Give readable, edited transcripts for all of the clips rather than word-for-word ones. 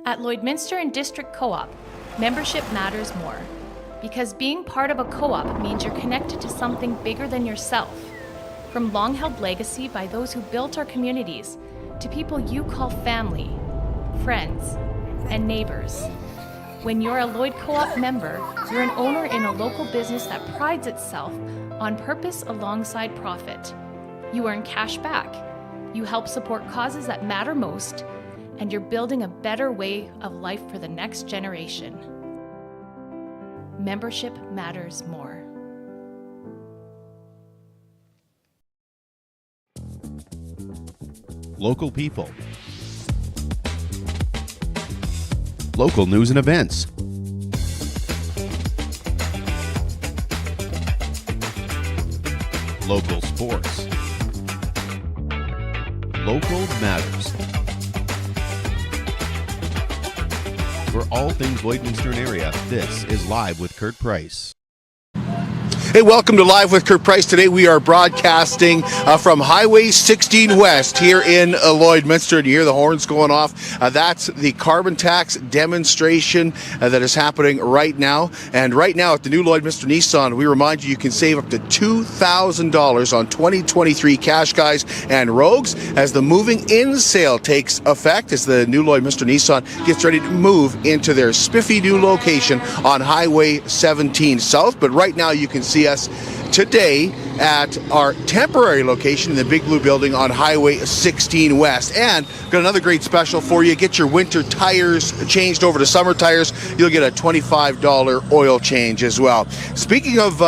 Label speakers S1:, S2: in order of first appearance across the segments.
S1: At Lloydminster and District Co-op, membership matters more. Because being part of a co-op means you're connected to something bigger than yourself. From long-held legacy by those who built our communities, to people you call family, friends, and neighbors. When you're a Lloyd Co-op member, you're an owner in a local business that prides itself on purpose alongside profit. You earn cash back, you help support causes that matter most, and you're building a better way of life for the next generation. Membership matters more.
S2: Local people. Local news and events. Local sports. Local matters. For all things Lloydminster and area, this is Live with Kurt Price.
S3: Hey, welcome to Live with Kurt Price. Today we are broadcasting from Highway 16 West here in Lloydminster, and you hear the horns going off. That's the carbon tax demonstration that is happening right now. And right now at the new Lloydminster Nissan, we remind you can save up to $2,000 on 2023 Qashqais and Rogues as the moving in sale takes effect, as the new Lloydminster Nissan gets ready to move into their spiffy new location on Highway 17 South. But right now you can see us today at our temporary location in the Big Blue Building on Highway 16 West. And got another great special for you. Get your winter tires changed over to summer tires. You'll get a $25 oil change as well. Speaking of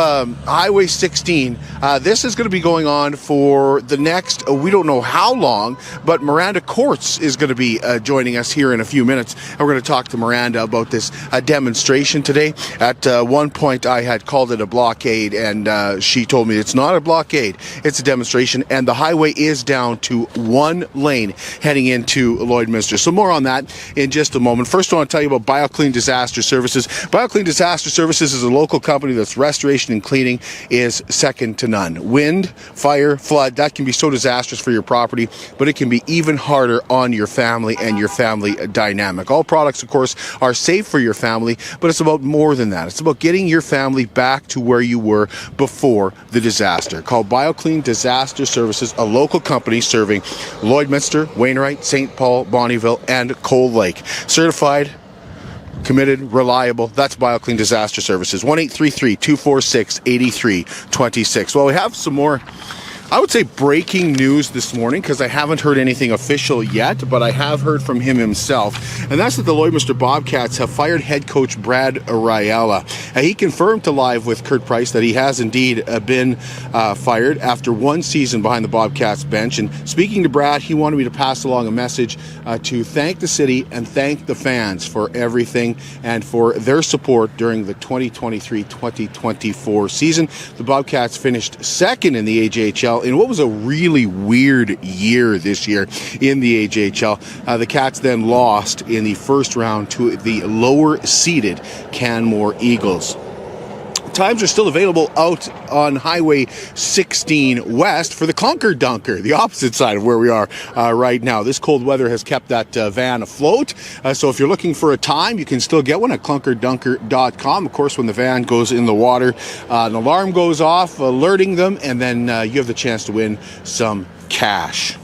S3: Highway 16, this is going to be going on for the next, we don't know how long, but Miranda Courts is going to be joining us here in a few minutes. And we're going to talk to Miranda about this demonstration today. At one point, I had called it a blockade, and she told me it's not a blockade, it's a demonstration, and the highway is down to one lane heading into Lloydminster. So more on that in just a moment. First, I want to tell you about BioClean Disaster Services. BioClean Disaster Services is a local company that's restoration and cleaning is second to none. Wind, fire, flood, that can be so disastrous for your property, but it can be even harder on your family and your family dynamic. All products, of course, are safe for your family, but it's about more than that. It's about getting your family back to where you were before the disaster. Called BioClean Disaster Services, a local company serving Lloydminster, Wainwright, St. Paul, Bonnyville, and Cold Lake. Certified, committed, reliable. That's BioClean Disaster Services. 1-833-246-8326. Well, we have some more, I would say, breaking news this morning, because I haven't heard anything official yet, but I have heard from him himself, and that's that the Lloydminster Bobcats have fired head coach Brad Riella. He confirmed to Live with Kurt Price that he has indeed been fired after one season behind the Bobcats bench. And speaking to Brad, he wanted me to pass along a message to thank the city and thank the fans for everything and for their support during the 2023-2024 season. The Bobcats finished second in the AJHL in what was a really weird year this year in the AJHL. The Cats then lost in the first round to the lower-seeded Canmore Eagles. Times are still available out on Highway 16 West for the Clunker Dunker, the opposite side of where we are right now. This cold weather has kept that van afloat, so if you're looking for a time, you can still get one at clunkerdunker.com. Of course, when the van goes in the water, an alarm goes off alerting them, and then you have the chance to win some cash.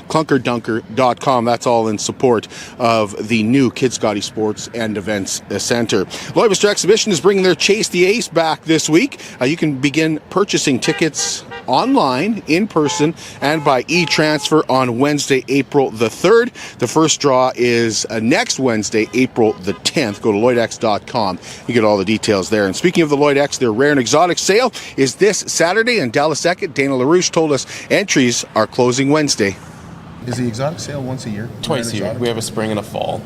S3: clunkerdunker.com. That's all in support of the new Kid Scotty Sports and Events Center. Lloydminster Exhibition is bringing their Chase the Ace back this week. You can begin purchasing tickets online, in person, and by e-transfer on Wednesday, April the 3rd. The first draw is next Wednesday, April the 10th. Go to lloydex.com. You get all the details there. And speaking of the Lloyd X, their Rare and Exotic sale is this Saturday in Dallas Eckett. Dana LaRouche told us entries are closing Wednesday.
S4: Is the exotic sale once a year?
S5: Twice a year. We have a spring and a fall.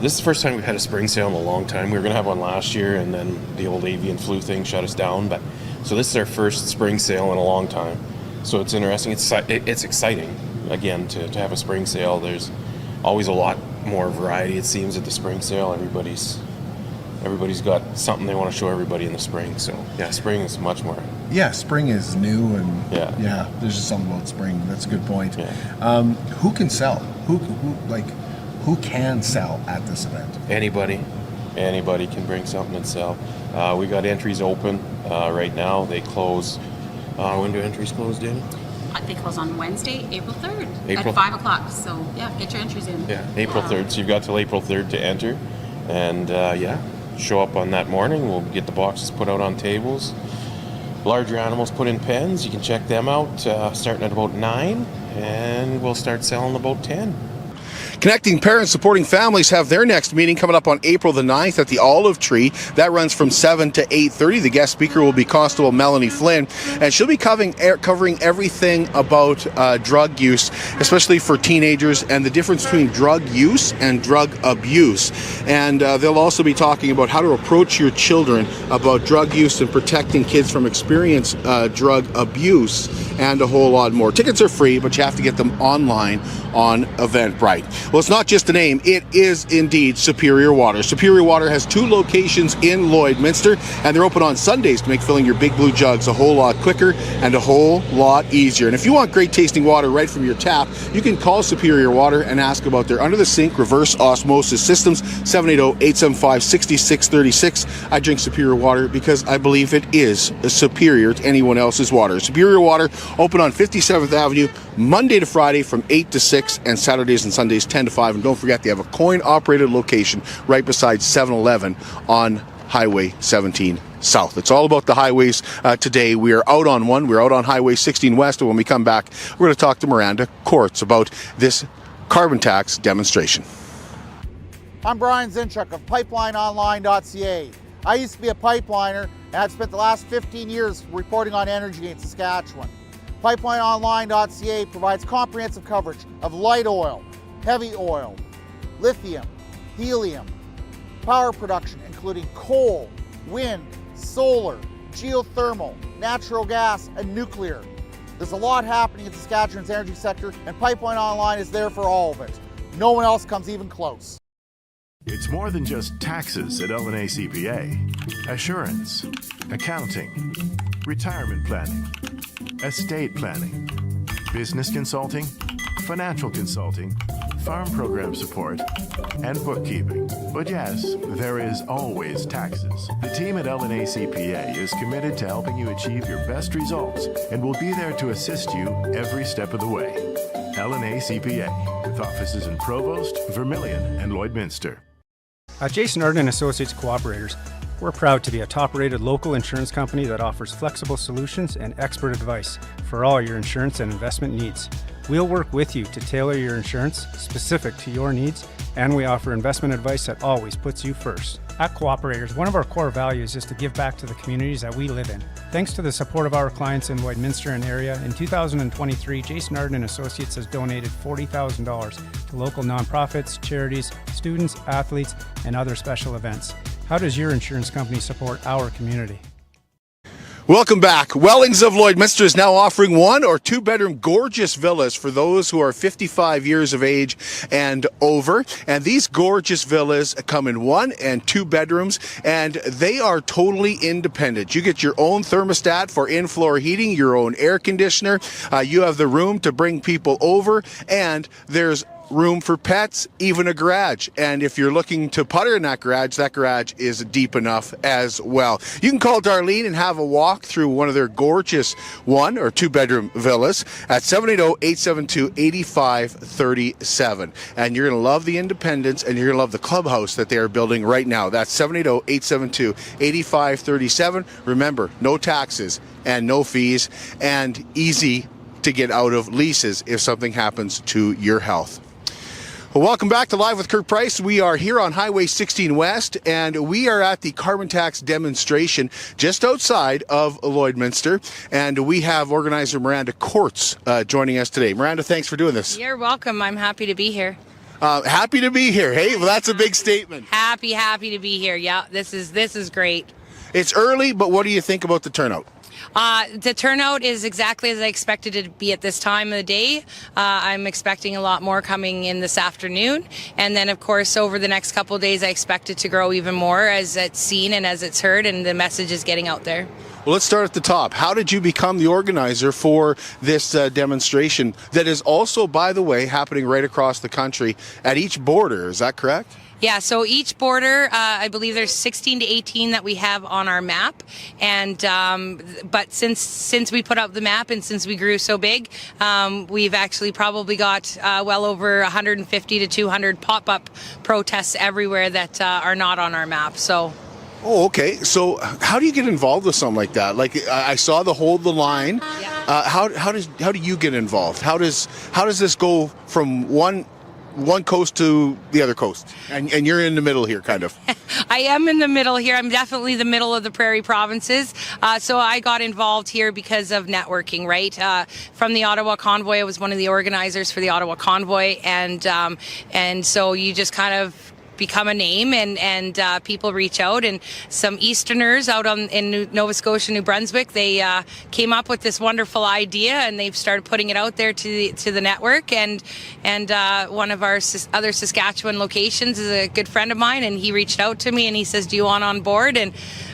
S5: This is the first time we've had a spring sale in a long time. We were going to have one last year, and then the old avian flu thing shut us down. But so this is our first spring sale in a long time. So it's interesting. It's exciting, again, to have a spring sale. There's always a lot more variety, it seems, at the spring sale. Everybody's got something they want to show everybody in the spring. So yeah, spring is much more.
S4: Yeah, spring is new, and
S5: yeah,
S4: there's just something about spring. That's a good point.
S5: Yeah.
S4: Who can sell? Who Who can sell at this event?
S5: Anybody can bring something and sell. We got entries open right now. They close. When do entries close, Danny?
S6: They close on Wednesday, April 3rd
S5: April-
S6: at 5 o'clock. So, yeah, get your entries in.
S5: Yeah, April 3rd. So you've got till April 3rd to enter. And show up on that morning. We'll get the boxes put out on tables. Larger animals put in pens. You can check them out starting at about 9. And we'll start selling about 10.
S3: Connecting Parents Supporting Families have their next meeting coming up on April the 9th at the Olive Tree. That runs from 7 to 8:30. The guest speaker will be Constable Melanie Flynn, and she'll be covering everything about drug use, especially for teenagers, and the difference between drug use and drug abuse. And they'll also be talking about how to approach your children about drug use and protecting kids from experienced drug abuse, and a whole lot more. Tickets are free, but you have to get them online on Eventbrite. Well, it's not just a name. It is indeed Superior Water. Superior Water has 2 locations in Lloydminster, and they're open on Sundays to make filling your Big Blue jugs a whole lot quicker and a whole lot easier. And if you want great tasting water right from your tap, you can call Superior Water and ask about their under-the-sink reverse osmosis systems, 780-875-6636. I drink Superior Water because I believe it is superior to anyone else's water. Superior Water, open on 57th Avenue, Monday to Friday from 8 to 6, and Saturdays and Sundays 10 to 5. And don't forget, they have a coin-operated location right beside 7-Eleven on Highway 17 South. It's all about the highways today. We are out on one. We're out on Highway 16 West, and when we come back, we're going to talk to Miranda Courts about this carbon tax demonstration.
S7: I'm Brian Zinchuk of PipelineOnline.ca. I used to be a pipeliner, and I've spent the last 15 years reporting on energy in Saskatchewan. PipelineOnline.ca provides comprehensive coverage of light oil, heavy oil, lithium, helium, power production including coal, wind, solar, geothermal, natural gas, and nuclear. There's a lot happening in Saskatchewan's energy sector, and Pipeline Online is there for all of it. No one else comes even close.
S8: It's more than just taxes at LNA CPA. Assurance, accounting, retirement planning, estate planning, business consulting, financial consulting, farm program support, and bookkeeping. But yes, there is always taxes. The team at LNA CPA is committed to helping you achieve your best results and will be there to assist you every step of the way. LNA CPA, with offices in Provost, Vermilion, and Lloydminster.
S9: At Jason Ardrossan Associates Cooperators, we're proud to be a top-rated local insurance company that offers flexible solutions and expert advice for all your insurance and investment needs. We'll work with you to tailor your insurance specific to your needs, and we offer investment advice that always puts you first. At Cooperators, one of our core values is to give back to the communities that we live in. Thanks to the support of our clients in Lloydminster and area, in 2023, Jason Ardrossan Associates has donated $40,000 to local nonprofits, charities, students, athletes, and other special events. How does your insurance company support our community?
S3: Welcome back. Wellings of Lloydminster is now offering 1- or 2-bedroom gorgeous villas for those who are 55 years of age and over. And these gorgeous villas come in 1- and 2 bedrooms, and they are totally independent. You get your own thermostat for in-floor heating, your own air conditioner. You have the room to bring people over, and there's room for pets, even a garage. And if you're looking to putter in that garage is deep enough as well. You can call Darlene and have a walk through one of their gorgeous 1- or 2-bedroom villas at 780-872-8537. And you're going to love the independence, and you're going to love the clubhouse that they are building right now. That's 780-872-8537. Remember, no taxes and no fees, and easy to get out of leases if something happens to your health. Well, welcome back to Live with Kurt Price. We are here on Highway 16 West, and we are at the carbon tax demonstration just outside of Lloydminster, and we have organizer Miranda Courts joining us today. Miranda, thanks for doing this.
S10: You're welcome. I'm happy to be here.
S3: Happy to be here. Hey, well, that's a big statement.
S10: Happy to be here. Yeah, this is great.
S3: It's early, but what do you think about the turnout?
S10: The turnout is exactly as I expected it to be at this time of the day. I'm expecting a lot more coming in this afternoon. And then, of course, over the next couple of days, I expect it to grow even more as it's seen and as it's heard, and the message is getting out there.
S3: Well, let's start at the top. How did you become the organizer for this demonstration that is also, by the way, happening right across the country at each border? Is that correct?
S10: Yeah, so each border, I believe there's 16 to 18 that we have on our map, and but since we put up the map and since we grew so big, we've actually probably got well over 150 to 200 pop-up protests everywhere that are not on our map. So.
S3: Oh, okay. So how do you get involved with something like that? Like I saw the Hold the Line. How do you get involved? How does this go from one coast to the other coast? And you're in the middle here, kind of.
S10: I am in the middle here. I'm definitely the middle of the prairie provinces. So I got involved here because of networking, right? From the Ottawa Convoy, I was one of the organizers for the Ottawa Convoy, and so you just kind of become a name, and people reach out, and some Easterners out in Nova Scotia, New Brunswick, they came up with this wonderful idea, and they've started putting it out there to the network, and one of our other Saskatchewan locations is a good friend of mine, and he reached out to me and he says, do you want on board? And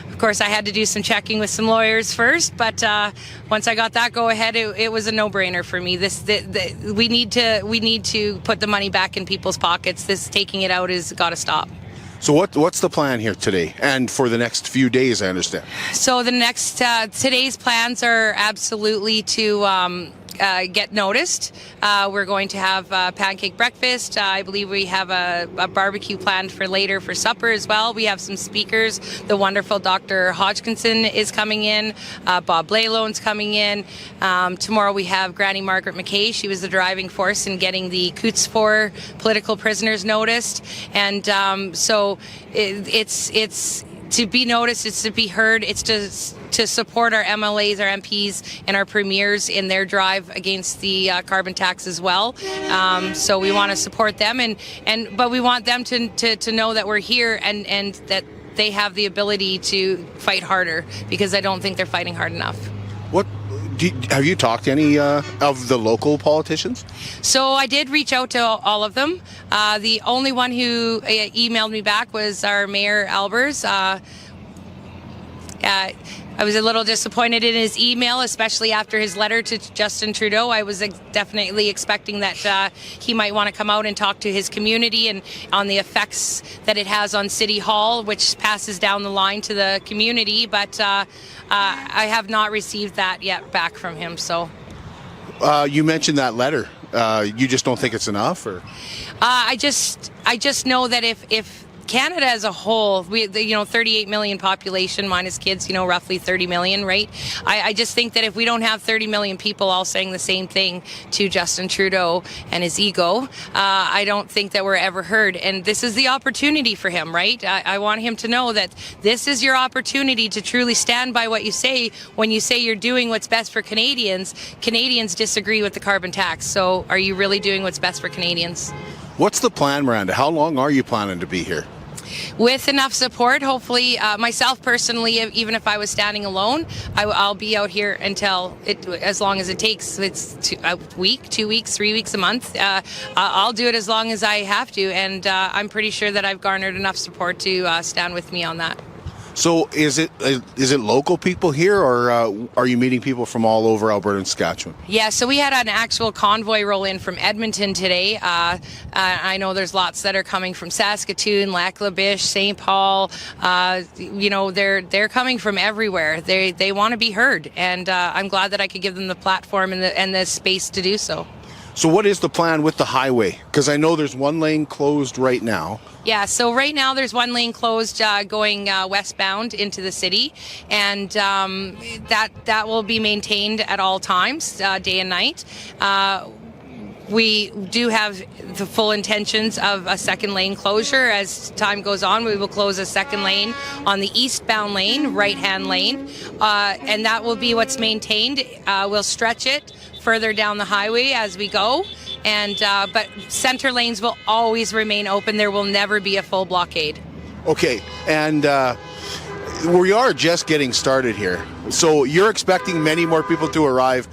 S10: of course, I had to do some checking with some lawyers first, but once I got that go ahead, it was a no-brainer for me. We need to put the money back in people's pockets. This taking it out has got to stop.
S3: So what's the plan here today and for the next few days? I understand.
S10: So the next today's plans are absolutely to get noticed. We're going to have pancake breakfast. I believe we have a barbecue planned for later for supper as well. We have some speakers. The wonderful Dr. Hodgkinson is coming in. Bob Blaylone's coming in. Tomorrow we have Granny Margaret McKay. She was the driving force in getting the Coutts 4 political prisoners noticed. And so it's to be noticed, it's to be heard, it's to support our MLAs, our MPs, and our premiers in their drive against the carbon tax as well. So we want to support them, but we want them to know that we're here and that they have the ability to fight harder, because I don't think they're fighting hard enough.
S3: Have you talked to any of the local politicians? So
S10: I did reach out to all of them. The only one who emailed me back was our Mayor Albers. I was a little disappointed in his email, especially after his letter to Justin Trudeau. I was definitely expecting that he might want to come out and talk to his community and on the effects that it has on City Hall, which passes down the line to the community. But I have not received that yet back from him. So
S3: you mentioned that letter. You just don't think it's enough, or?
S10: I just know that if Canada as a whole, 38 million population minus kids, roughly 30 million, right? I just think that if we don't have 30 million people all saying the same thing to Justin Trudeau and his ego, I don't think that we're ever heard. And this is the opportunity for him, right? I want him to know that this is your opportunity to truly stand by what you say. When you say you're doing what's best for Canadians, Canadians disagree with the carbon tax. So are you really doing what's best for Canadians?
S3: What's the plan, Miranda? How long are you planning to be here?
S10: With enough support, hopefully. Myself personally, even if I was standing alone, I'll be out here until as long as it takes. It's a week, 2 weeks, 3 weeks, a month. I'll do it as long as I have to, and I'm pretty sure that I've garnered enough support to stand with me on that.
S3: So is it local people here, or are you meeting people from all over Alberta and Saskatchewan?
S10: Yeah, so we had an actual convoy roll in from Edmonton today. I know there's lots that are coming from Saskatoon, Lac-La-Biche, St. Paul. They're coming from everywhere. They want to be heard, and I'm glad that I could give them the platform and the space to do so.
S3: So what is the plan with the highway? Because I know there's one lane closed right now.
S10: Yeah, so right now there's one lane closed going westbound into the city, and that will be maintained at all times, day and night. We do have the full intentions of a second lane closure. As time goes on, we will close a second lane on the eastbound lane, right-hand lane, and that will be what's maintained. We'll stretch it further down the highway as we go, and but center lanes will always remain open. There will never be a full blockade.
S3: Okay, and we are just getting started here. So you're expecting many more people to arrive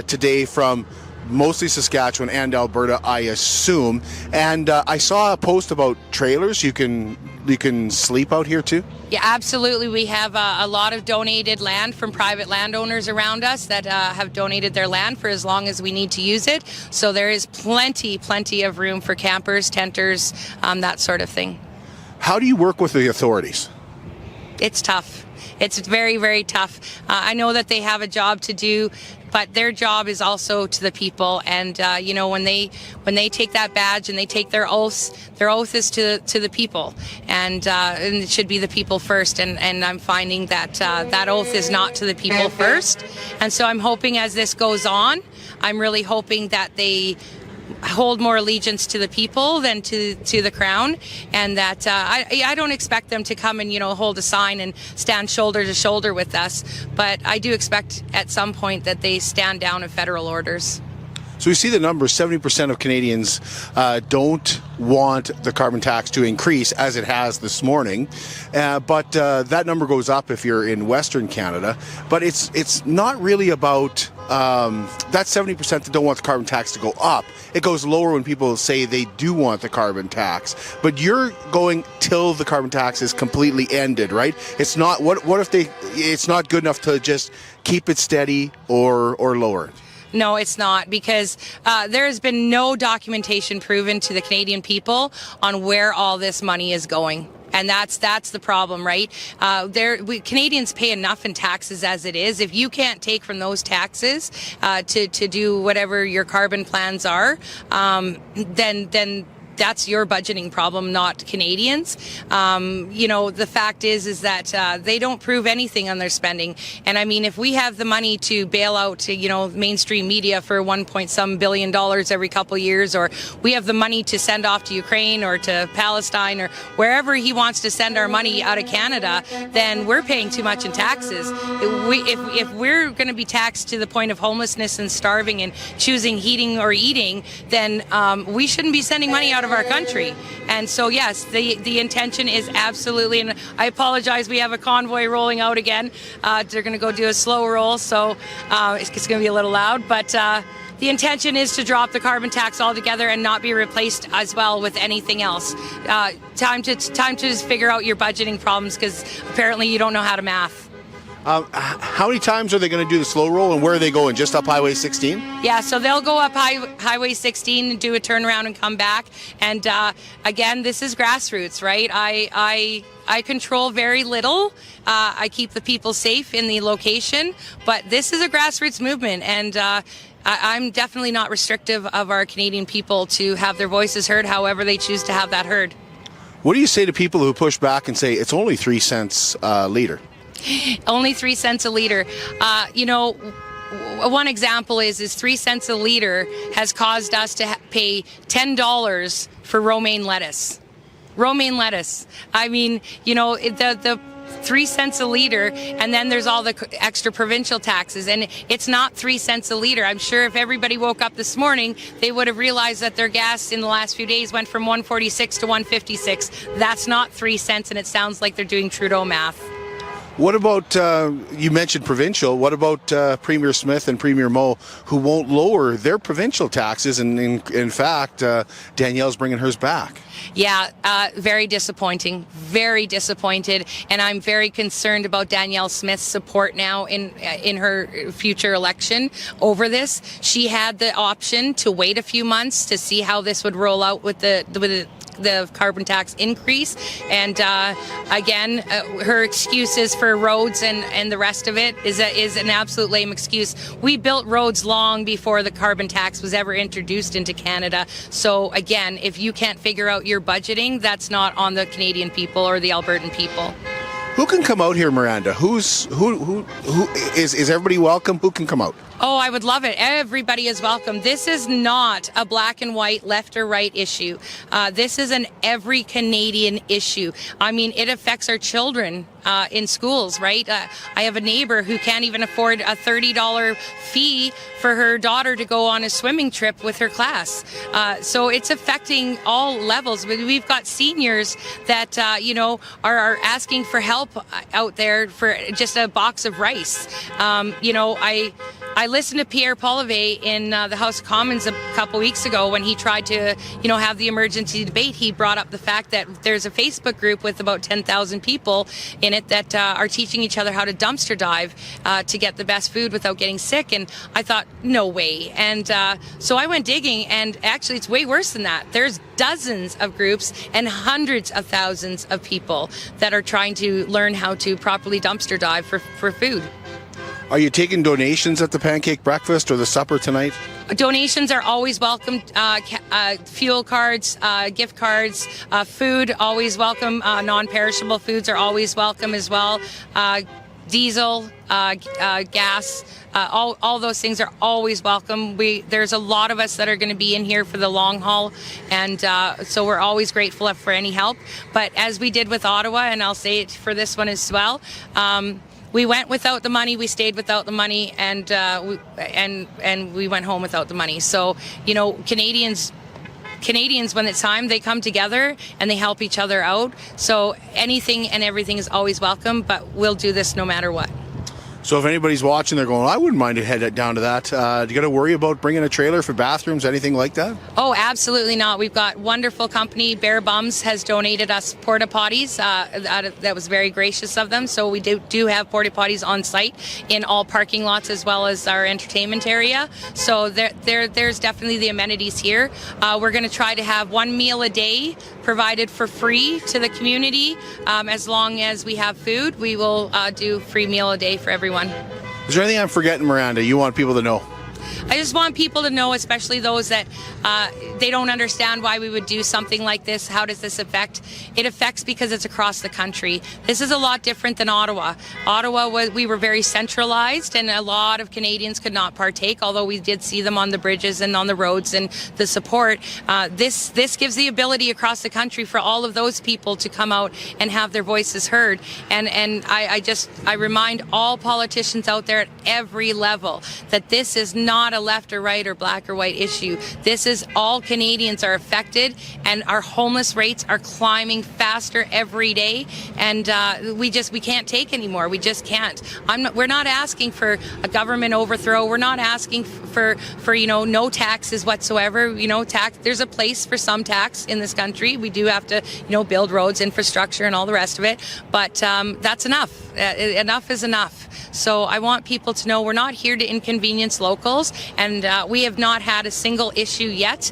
S3: today from mostly Saskatchewan and Alberta, I assume. And I saw a post about trailers. You can can sleep out here too?
S10: Yeah, absolutely. We have a lot of donated land from private landowners around us that have donated their land for as long as we need to use it. So there is plenty of room for campers, tenters, that sort of thing.
S3: How do you work with the authorities?
S10: It's tough. It's very, very tough. I know that they have a job to do, but their job is also to the people. And when they take that badge and they take their oath is to the people, and it should be the people first. And I'm finding that that oath is not to the people first. And so I'm hoping as this goes on, I'm really hoping that they hold more allegiance to the people than to the crown, and that I don't expect them to come and hold a sign and stand shoulder to shoulder with us, but I do expect at some point that they stand down of federal orders.
S3: So we see the numbers, 70% of Canadians don't want the carbon tax to increase as it has this morning. But that number goes up if you're in Western Canada. But it's not really about that 70% that don't want the carbon tax to go up. It goes lower when people say they do want the carbon tax. But you're going till the carbon tax is completely ended, right? It's not. What if it's not good enough to just keep it steady or lower it?
S10: No, it's not, because there has been no documentation proven to the Canadian people on where all this money is going. And that's the problem, right? Canadians pay enough in taxes as it is. If you can't take from those taxes to do whatever your carbon plans are, then that's your budgeting problem, not Canadians. The fact is that they don't prove anything on their spending. And I mean, if we have the money to bail out, mainstream media for $1.some billion every couple of years, or we have the money to send off to Ukraine or to Palestine or wherever he wants to send our money out of Canada, then we're paying too much in taxes. If we're going to be taxed to the point of homelessness and starving and choosing heating or eating, then we shouldn't be sending money out of our country. And so yes, the intention is absolutely, and I apologize, we have a convoy rolling out again. They're going to go do a slow roll, so it's going to be a little loud, but the intention is to drop the carbon tax altogether and not be replaced as well with anything else. Time to just figure out your budgeting problems, because apparently you don't know how to math.
S3: How many times are they going to do the slow roll, and where are they going? Just up Highway 16?
S10: Yeah, so they'll go up Highway 16 and do a turnaround and come back. And again, this is grassroots, right? I control very little. I keep the people safe in the location, but this is a grassroots movement, and I'm definitely not restrictive of our Canadian people to have their voices heard however they choose to have that heard.
S3: What do you say to people who push back and say it's only 3 cents a litre?
S10: Only 3 cents a litre. One example is 3 cents a litre has caused us to pay $10 for romaine lettuce. Romaine lettuce. I mean, the 3 cents a litre, and then there's all the extra provincial taxes, and it's not 3 cents a litre. I'm sure if everybody woke up this morning, they would have realized that their gas in the last few days went from $1.46 to $1.56. That's not 3 cents, and it sounds like they're doing Trudeau math.
S3: What about, you mentioned provincial, what about Premier Smith and Premier Moe, who won't lower their provincial taxes, and in fact, Danielle's bringing hers back?
S10: Yeah, very disappointing, very disappointed, and I'm very concerned about Danielle Smith's support now in her future election over this. She had the option to wait a few months to see how this would roll out with the carbon tax increase, and again, her excuses for roads and the rest of it is an absolute lame excuse. We built roads long before the carbon tax was ever introduced into Canada. So again, if you can't figure out your budgeting, that's not on the Canadian people or the Albertan people.
S3: Who can come out here, Miranda? Who is everybody welcome? Who can come out?
S10: Oh, I would love it. Everybody is welcome. This is not a black and white, left or right issue. This is an every Canadian issue. I mean, it affects our children in schools, right? I have a neighbor who can't even afford a $30 fee for her daughter to go on a swimming trip with her class. So it's affecting all levels. We've got seniors that, are asking for help out there for just a box of rice. I listened to Pierre Polivet in the House of Commons a couple weeks ago when he tried to, have the emergency debate. He brought up the fact that there's a Facebook group with about 10,000 people in it that are teaching each other how to dumpster dive to get the best food without getting sick. And I thought, no way. And so I went digging, and actually it's way worse than that. There's dozens of groups and hundreds of thousands of people that are trying to learn how to properly dumpster dive for food.
S3: Are you taking donations at the pancake breakfast or the supper tonight?
S10: Donations are always welcome. Fuel cards, gift cards, food always welcome. Non-perishable foods are always welcome as well. Diesel, gas, all those things are always welcome. There's a lot of us that are going to be in here for the long haul, and so we're always grateful for any help. But as we did with Ottawa, and I'll say it for this one as well, we went without the money, we stayed without the money, and we went home without the money. So, Canadians, when it's time, they come together and they help each other out. So anything and everything is always welcome, but we'll do this no matter what.
S3: So if anybody's watching, they're going, I wouldn't mind to head down to that. Do you got to worry about bringing a trailer for bathrooms, anything like that?
S10: Oh, absolutely not. We've got wonderful company. Bare Bums has donated us porta potties. That was very gracious of them. So we do have porta potties on site in all parking lots as well as our entertainment area. So there's definitely the amenities here. We're going to try to have one meal a day provided for free to the community. As long as we have food, we will do free meal a day for everyone.
S3: Is there anything I'm forgetting, Miranda, you want people to know?
S10: I just want people to know, especially those that they don't understand why we would do something like this. How does this affect? It affects because it's across the country. This is a lot different than Ottawa. We were very centralized, and a lot of Canadians could not partake, although we did see them on the bridges and on the roads and the support. This gives the ability across the country for all of those people to come out and have their voices heard. And I remind all politicians out there at every level that this is not a left or right or black or white issue. This is all Canadians are affected, and our homeless rates are climbing faster every day, and we can't take anymore. We just can't. We're not asking for a government overthrow. We're not asking for no taxes whatsoever. There's a place for some tax in this country. We do have to build roads, infrastructure, and all the rest of it, but that's enough. Enough is enough. So I want people to know we're not here to inconvenience locals, and we have not had a single issue yet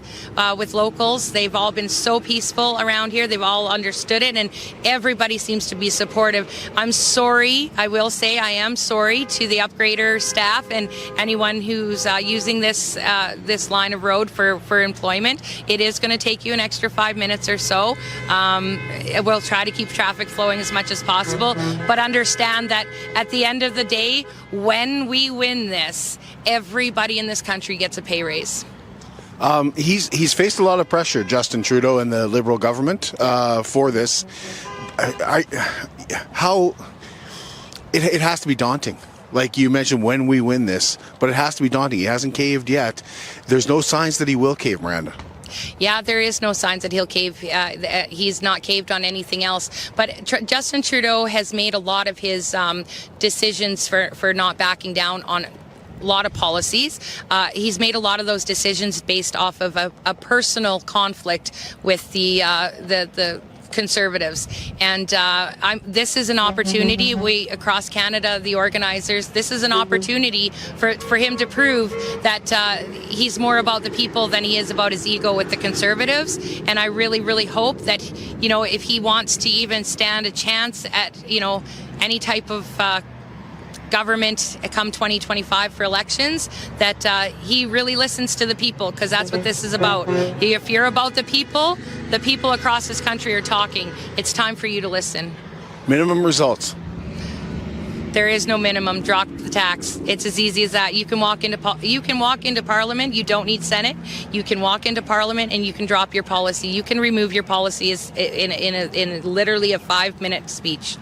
S10: with locals. They've all been so peaceful around here. They've all understood it, and everybody seems to be supportive. I'm sorry. I will say I am sorry to the upgrader staff and anyone who's using this line of road for employment. It is going to take you an extra 5 minutes or so. We'll try to keep traffic flowing as much as possible, but understand that at the end of the day, when we win this, everybody in this country gets a pay raise.
S3: He's faced a lot of pressure, Justin Trudeau and the Liberal government, for this. It has to be daunting. Like you mentioned, when we win this, but it has to be daunting. He hasn't caved yet. There's no signs that he will cave, Miranda.
S10: Yeah, there is no signs that he'll cave. He's not caved on anything else. But Justin Trudeau has made a lot of his decisions for not backing down on a lot of policies. He's made a lot of those decisions based off of a personal conflict with the Conservatives, and this is an opportunity. We across Canada, the organizers, this is an opportunity for him to prove that he's more about the people than he is about his ego with the Conservatives. And I really, really hope that if he wants to even stand a chance at any type of government come 2025 for elections, that he really listens to the people, because that's what this is about. If you're about the people across this country are talking. It's time for you to listen.
S3: Minimum results.
S10: There is no minimum. Drop the tax. It's as easy as that. You can walk into Parliament. You don't need Senate. You can walk into Parliament and you can drop your policy. You can remove your policies in literally a 5-minute speech.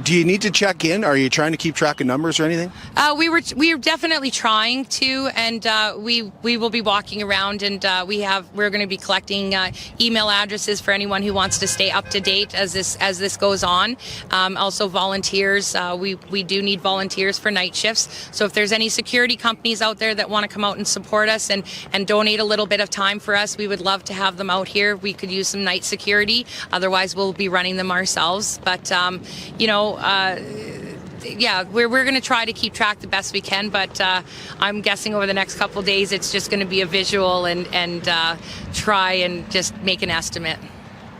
S3: Do you need to check in? Are you trying to keep track of numbers or anything?
S10: We were definitely trying to, and we will be walking around, and we're going to be collecting email addresses for anyone who wants to stay up to date as this goes on. Also volunteers. We do need volunteers for night shifts. So if there's any security companies out there that want to come out and support us and donate a little bit of time for us, we would love to have them out here. We could use some night security. Otherwise, we'll be running them ourselves. But we're going to try to keep track the best we can, but I'm guessing over the next couple of days it's just going to be a visual and try and just make an estimate.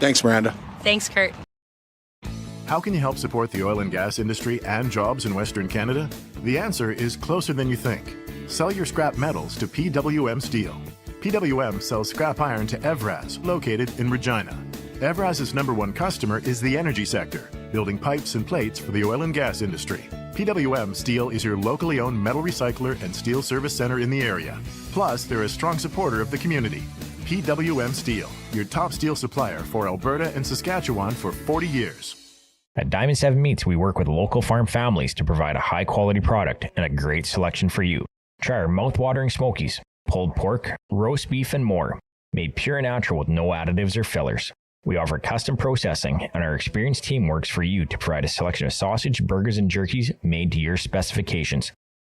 S3: Thanks, Miranda.
S10: Thanks, Kurt.
S8: How can you help support the oil and gas industry and jobs in Western Canada? The answer is closer than you think. Sell your scrap metals to PWM Steel. PWM sells scrap iron to Evraz, located in Regina. Evraz's #1 customer is the energy sector, building pipes and plates for the oil and gas industry. PWM Steel is your locally owned metal recycler and steel service center in the area. Plus, they're a strong supporter of the community. PWM Steel, your top steel supplier for Alberta and Saskatchewan for 40 years.
S11: At Diamond 7 Meats, we work with local farm families to provide a high-quality product and a great selection for you. Try our mouth-watering smokies, pulled pork, roast beef, and more, made pure and natural with no additives or fillers. We offer custom processing, and our experienced team works for you to provide a selection of sausage, burgers, and jerkies made to your specifications.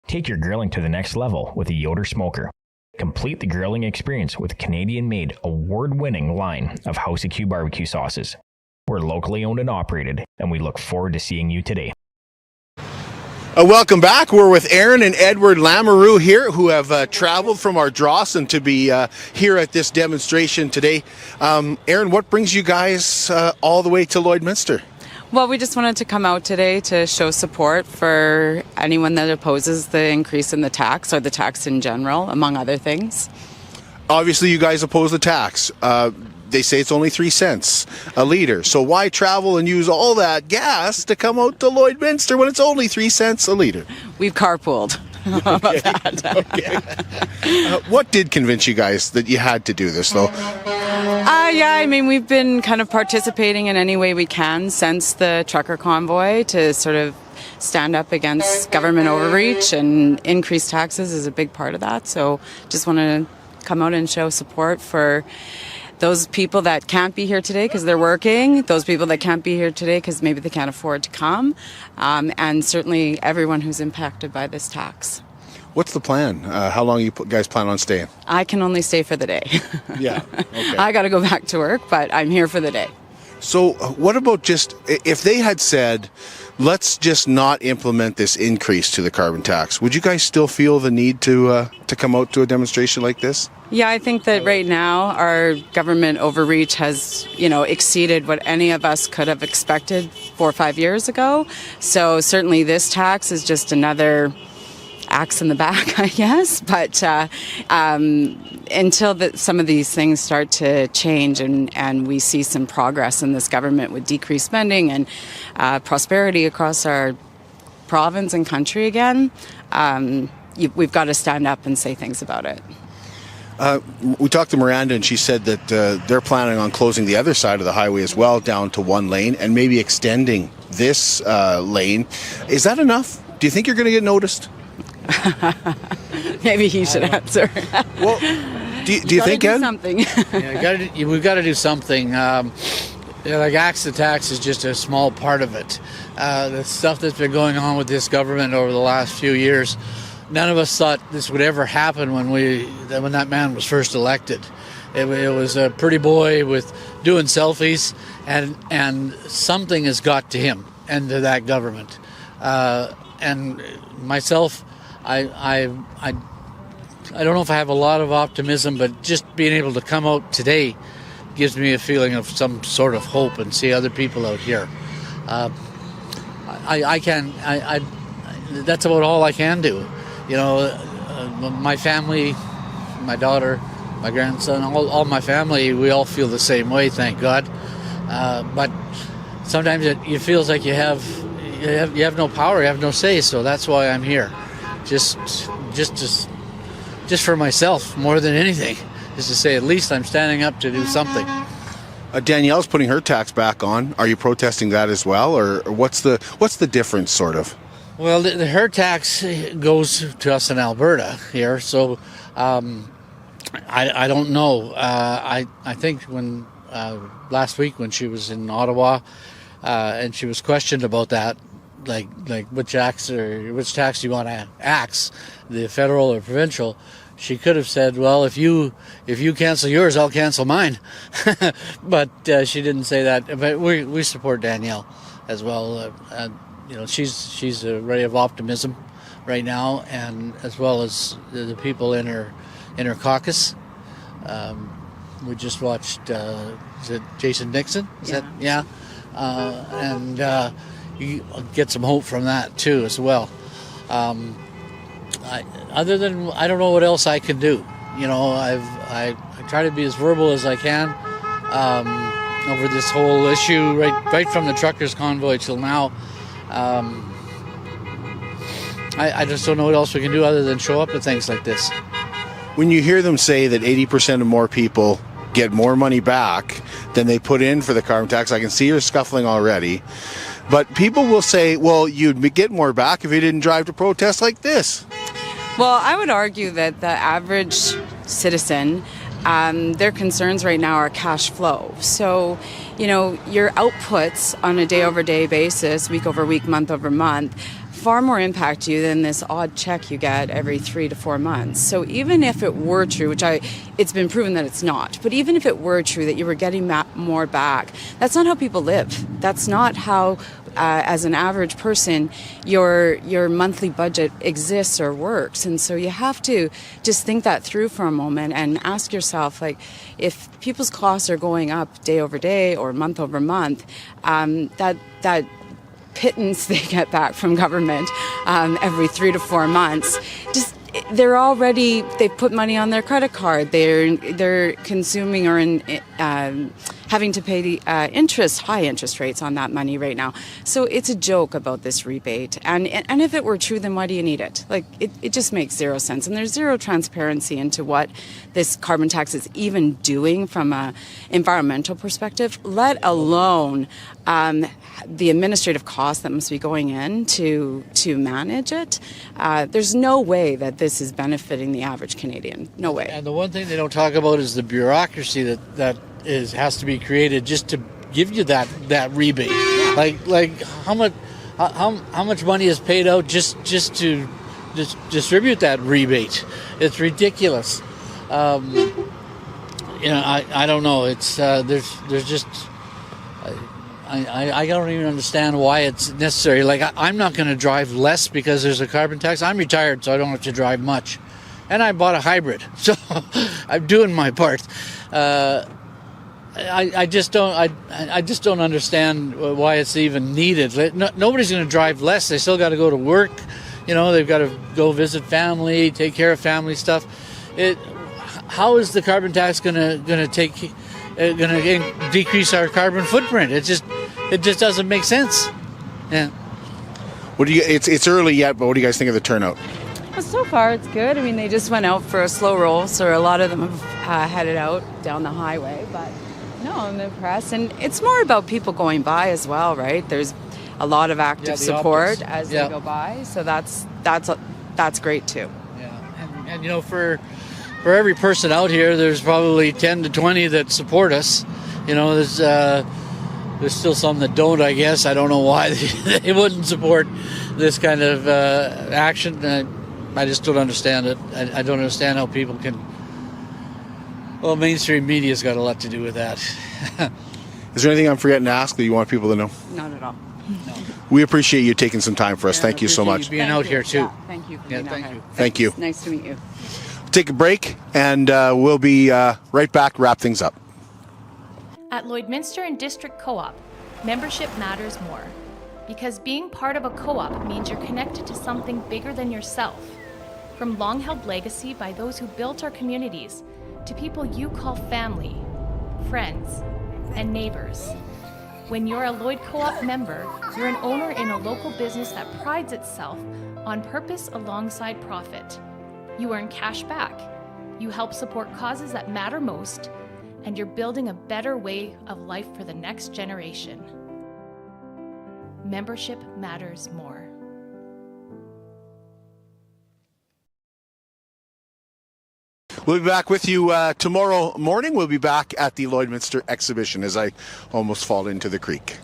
S11: Take your grilling to the next level with a Yoder smoker. Complete the grilling experience with a Canadian-made, award-winning line of House of Q barbecue sauces. We're locally owned and operated, and we look forward to seeing you today.
S3: Welcome back. We're with Aaron and Edward Lamoureux here, who have traveled from Ardrossan to be here at this demonstration today. Aaron, what brings you guys all the way to Lloydminster?
S12: Well, we just wanted to come out today to show support for anyone that opposes the increase in the tax, or the tax in general, among other things.
S3: Obviously, you guys oppose the tax. They say it's only 3 cents a litre. So why travel and use all that gas to come out to Lloydminster when it's only 3 cents a litre?
S12: We've carpooled. How about that?
S3: Okay. What did convince you guys that you had to do this, though?
S12: Yeah, I mean, we've been kind of participating in any way we can since the trucker convoy to sort of stand up against government overreach, and increased taxes is a big part of that. So just want to come out and show support for those people that can't be here today because they're working, those people that can't be here today because maybe they can't afford to come, and certainly everyone who's impacted by this tax.
S3: What's the plan? How long you guys plan on staying?
S12: I can only stay for the day.
S3: Yeah, okay.
S12: I got to go back to work, but I'm here for the day.
S3: So what about just, if they had said, let's just not implement this increase to the carbon tax, would you guys still feel the need to come out to a demonstration like this?
S12: Yeah, I think that right now our government overreach has, exceeded what any of us could have expected 4 or 5 years ago. So certainly this tax is just another axe in the back, I guess. But until some of these things start to change and we see some progress in this government with decreased spending and prosperity across our province and country again, we've got to stand up and say things about it.
S3: We talked to Miranda, and she said that they're planning on closing the other side of the highway as well, down to 1 lane, and maybe extending this lane. Is that enough? Do you think you're going to get noticed?
S12: Maybe he should answer.
S3: Well, do you think, Ed?
S12: Something.
S13: Yeah, we've got to do something. Like axe the tax is just a small part of it. The stuff that's been going on with this government over the last few years, none of us thought this would ever happen when that man was first elected. It was a pretty boy with doing selfies, and something has got to him and to that government. And myself, I don't know if I have a lot of optimism, but just being able to come out today gives me a feeling of some sort of hope and see other people out here. That's about all I can do. My family, my daughter, my grandson, all my family, we all feel the same way, thank God. But sometimes it feels like you have no power, you have no say, so that's why I'm here. Just for myself more than anything, is to say at least I'm standing up to do something.
S3: Danielle's putting her tax back on. Are you protesting that as well, or what's the difference, sort of?
S13: Well, her tax goes to us in Alberta here, so I don't know. I think when last week when she was in Ottawa and she was questioned about that, like which tax do you want to axe, the federal or provincial? She could have said, well, if you cancel yours, I'll cancel mine. But she didn't say that. But we support Danielle as well. She's a ray of optimism right now, and as well as the people in her caucus. We just watched is it Jason Nixon? And you get some hope from that too as well. I don't know what else I can do. I try to be as verbal as I can over this whole issue, right from the truckers' convoy till now. I just don't know what else we can do other than show up at things like this.
S3: When you hear them say that 80% of more people get more money back than they put in for the carbon tax, I can see you're scuffling already. But people will say, well, you'd get more back if you didn't drive to protest like this.
S12: Well, I would argue that the average citizen, their concerns right now are cash flow. So, your outputs on a day-over-day basis, week-over-week, month-over-month, far more impact you than this odd check you get every 3 to 4 months. So even if it were true, it's been proven that it's not, but even if it were true that you were getting more back, that's not how people live. That's not how, as an average person, your monthly budget exists or works. And so you have to just think that through for a moment and ask yourself, if people's costs are going up day over day or month over month, that pittance they get back from government every 3 to 4 months, they've put money on their credit card, they're consuming or having to pay the high interest rates on that money right now. So it's a joke about this rebate, and if it were true, then why do you need it? It just makes zero sense, and there's zero transparency into what this carbon tax is even doing from an environmental perspective, let alone the administrative cost that must be going in to manage it. There's no way that this is benefiting the average Canadian. No way.
S13: And the one thing they don't talk about is the bureaucracy that has to be created just to give you that rebate. Like how much money is paid out just to distribute that rebate? It's ridiculous. I don't know. It's there's just. I don't even understand why it's necessary. I'm not going to drive less because there's a carbon tax. I'm retired, so I don't have to drive much. And I bought a hybrid, so I'm doing my part. I just don't understand why it's even needed. Nobody's going to drive less. They still got to go to work. They've got to go visit family, take care of family stuff. How is the carbon tax going to decrease our carbon footprint? It just doesn't make sense. Yeah.
S3: It's early yet, but what do you guys think of the turnout?
S12: Well, so far it's good. I mean, they just went out for a slow roll, so a lot of them have headed out down the highway. But no, I'm impressed, and it's more about people going by as well, right? There's a lot of active support as they go by, so that's great too.
S13: Yeah, and for every person out here, there's probably 10 to 20 that support us. There's still some that don't, I guess. I don't know why they wouldn't support this kind of action. I just don't understand it. I don't understand how people can... Well, mainstream media's got a lot to do with that.
S3: Is there anything I'm forgetting to ask that you want people to know?
S12: Not at all.
S13: No.
S3: We appreciate you taking some time for us. Thank you so much.
S13: You being out here, too.
S12: Yeah, thank you for being out here.
S3: Thank you.
S12: Nice to meet you.
S3: Take a break, and we'll be right back to wrap things up.
S1: At Lloydminster and District Co-op, membership matters more. Because being part of a co-op means you're connected to something bigger than yourself. From long-held legacy by those who built our communities, to people you call family, friends, and neighbors. When you're a Lloyd Co-op member, you're an owner in a local business that prides itself on purpose alongside profit. You earn cash back. You help support causes that matter most, and you're building a better way of life for the next generation. Membership matters more.
S3: We'll be back with you tomorrow morning. We'll be back at the Lloydminster exhibition as I almost fall into the creek.